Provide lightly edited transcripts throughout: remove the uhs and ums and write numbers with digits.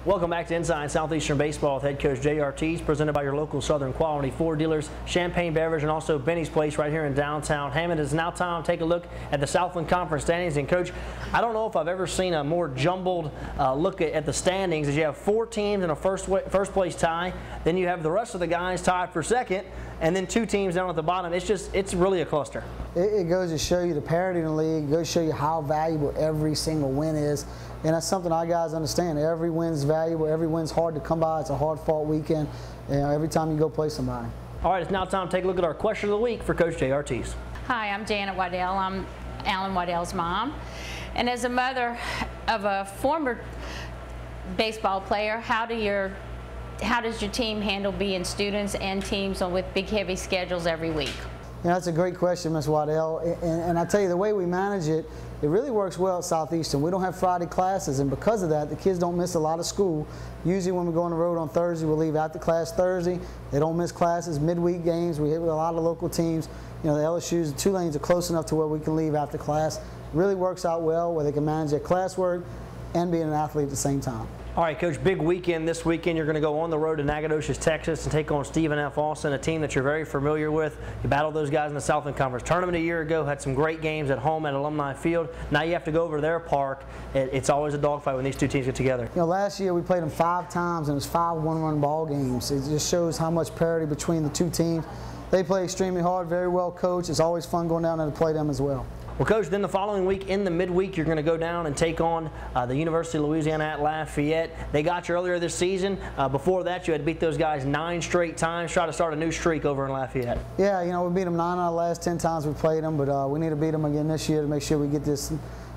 Welcome back to Inside Southeastern Baseball with head coach Jay Ortiz, presented by your local Southern Quality Ford dealers, Champagne Beverage, and also Benny's Place right here in downtown Hammond. It's now time to take a look at the Southland Conference standings. And coach, I don't know if I've ever seen a more jumbled look at the standings, as you have 4 teams in a first place tie, then you have the rest of the guys tied for second, and then 2 teams down at the bottom. It's really a cluster. It goes to show you the parity in the league. It goes to show you how valuable every single win is. And that's something our guys understand. Every win's valuable. Every win's hard to come by. It's a hard-fought weekend, every time you go play somebody. All right, it's now time to take a look at our question of the week for Coach Jay Ortiz. Hi, I'm Janet Waddell. I'm Alan Waddell's mom. And as a mother of a former baseball player, how does your team handle being students and teams with big, heavy schedules every week? That's a great question, Ms. Waddell. And I tell you, the way we manage it, it really works well at Southeastern. We don't have Friday classes, and because of that, the kids don't miss a lot of school. Usually when we go on the road on Thursday, we'll leave after class Thursday. They don't miss classes, midweek games. We hit with a lot of local teams. You know, the LSU's and Tulane's are close enough to where we can leave after class. It really works out well where they can manage their classwork and being an athlete at the same time. All right, Coach, big weekend this weekend. You're going to go on the road to Nacogdoches, Texas, and take on Stephen F. Austin, a team that you're very familiar with. You battled those guys in the Southland Conference Tournament a year ago, had some great games at home at Alumni Field. Now you have to go over to their park. It's always a dogfight when these 2 teams get together. You know, last year we played them 5 times, and it was 5 one-run ball games. It just shows how much parity between the 2 teams. They play extremely hard, very well coached. It's always fun going down there to play them as well. Well, Coach, then the following week in the midweek, you're going to go down and take on the University of Louisiana at Lafayette. They got you earlier this season. Before that, you had to beat those guys 9 straight times. Try to start a new streak over in Lafayette. Yeah, you know, we beat them 9 out of the last 10 times we played them, but we need to beat them again this year to make sure we get this.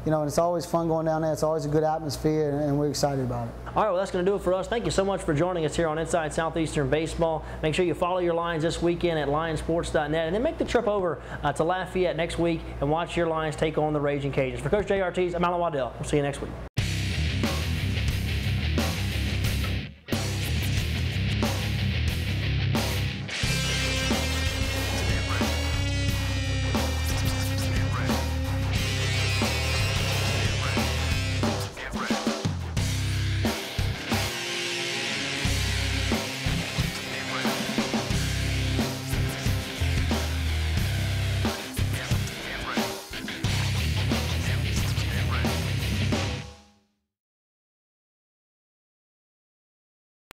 You know, and it's always fun going down there. It's always a good atmosphere, and we're excited about it. All right, well, that's going to do it for us. Thank you so much for joining us here on Inside Southeastern Baseball. Make sure you follow your Lions this weekend at lionsports.net, and then make the trip over to Lafayette next week and watch your Lions take on the Raging Cajuns. For Coach Jay Ortiz, I'm Alan Waddell. We'll see you next week.